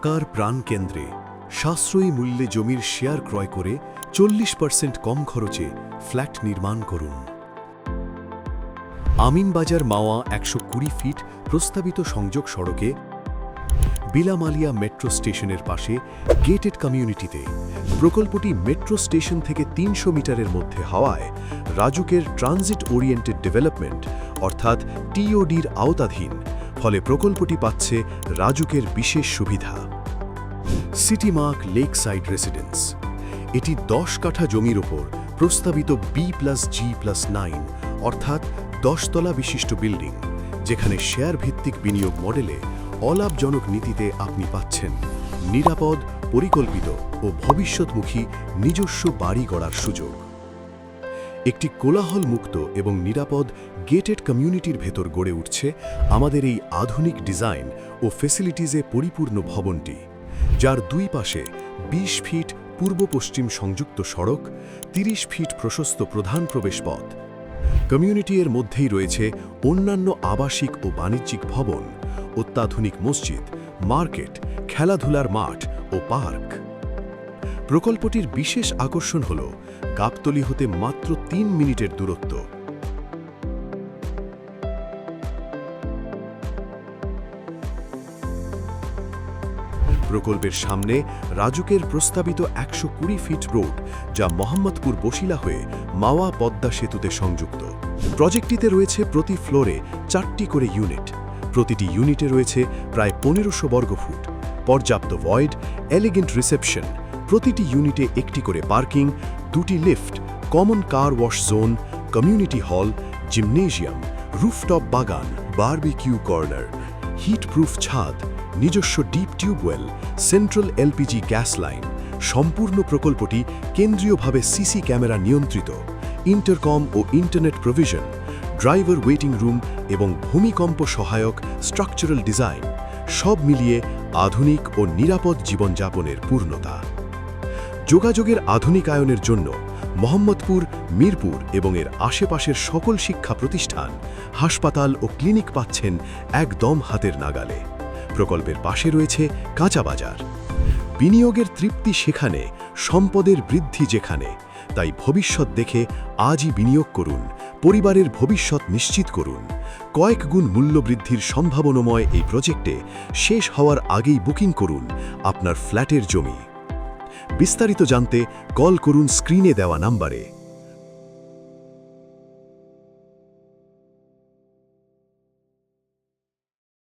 ঢাকার প্রাণকেন্দ্রে সাশ্রয়ী মূল্যে জমির শেয়ার ক্রয় করে 40% কম খরচে ফ্ল্যাট নির্মাণ করুন। আমিনবাজার মাওয়া 120 ফিট প্রস্তাবিত সংযোগ সড়কে বিলামালিয়া মেট্রো স্টেশনের পাশে গেটেড কমিউনিটিতে প্রকল্পটি মেট্রো স্টেশন থেকে 300 মিটারের মধ্যে হওয়ায় রাজুকের ট্রানজিট ওরিয়েন্টেড ডেভেলপমেন্ট অর্থাৎ টিওডির আওতাধীন, ফলে প্রকল্পটি পাচ্ছে রাজুকের বিশেষ সুবিধা। সিটিমার্ক লেক সাইড রেসিডেন্স, এটি 10 কাঠা জমির ওপর প্রস্তাবিত B+G+9 অর্থাৎ 10 তলা বিশিষ্ট বিল্ডিং, যেখানে শেয়ার ভিত্তিক বিনিয়োগ মডেলে অলাভজনক নীতিতে আপনি পাচ্ছেন নিরাপদ, পরিকল্পিত ও ভবিষ্যৎমুখী নিজস্ব বাড়ি গড়ার সুযোগ। একটি কোলাহলমুক্ত এবং নিরাপদ গেটেড কমিউনিটির ভেতর গড়ে উঠছে আমাদের এই আধুনিক ডিজাইন ও ফেসিলিটিজে পরিপূর্ণ ভবনটি, যার দুই পাশে 20 ফিট পূর্ব পশ্চিম সংযুক্ত সড়ক, 30 ফিট প্রশস্ত প্রধান প্রবেশপথ। কমিউনিটির মধ্যেই রয়েছে অন্যান্য আবাসিক ও বাণিজ্যিক ভবন, অত্যাধুনিক মসজিদ, মার্কেট, খেলাধুলার মাঠ ও পার্ক। প্রকল্পটির বিশেষ আকর্ষণ হল গাবতলী হতে মাত্র 3 মিনিটের দূরত্ব। প্রকল্পের সামনে রাজুকের প্রস্তাবিত 120 ফিট রোড, যা মোহাম্মদপুর বসিলা হয়ে মাওয়া পদ্মা সেতুতে সংযুক্ত। প্রজেক্টটিতে রয়েছে প্রতি ফ্লোরে 4টি করে ইউনিট, প্রতিটি ইউনিটে রয়েছে প্রায় 1500 বর্গফুট, পর্যাপ্ত ভয়েড, এলিগেন্ট রিসেপশন, প্রতিটি ইউনিটে একটি করে পার্কিং, 2টি lift, common car wash zone, community hall, gymnasium, rooftop বাগান, বারবিকিউ কর্নার, হিটপ্রুফ ছাদ, নিজস্ব deep tubewell, central LPG gas line. সম্পূর্ণ প্রকল্পটি কেন্দ্রীয়ভাবে সিসি ক্যামেরা নিয়ন্ত্রিত, ইন্টারকম ও internet provision, driver waiting room এবং ভূমিকম্প সহায়ক স্ট্রাকচারাল ডিজাইন, সব মিলিয়ে আধুনিক ও নিরাপদ জীবনযাপনের পূর্ণতা। যোগাযোগের আধুনিকায়নের জন্য মোহাম্মদপুর, মিরপুর এবং এর আশেপাশের সকল শিক্ষা প্রতিষ্ঠান, হাসপাতাল ও ক্লিনিক পাচ্ছেন একদম হাতের নাগালে। প্রকল্পের পাশে রয়েছে কাঁচা বাজার। বিনিয়োগের তৃপ্তি সেখানে, সম্পদের বৃদ্ধি যেখানে। তাই ভবিষ্যৎ দেখে আজই বিনিয়োগ করুন, পরিবারের ভবিষ্যৎ নিশ্চিত করুন। কয়েক গুণ মূল্যবৃদ্ধির সম্ভাবনাময় এই প্রজেক্টে শেষ হওয়ার আগেই বুকিং করুন আপনার ফ্ল্যাটের জমি। বিস্তারিত জানতে কল করুন স্ক্রিনে দেওয়া নাম্বারে।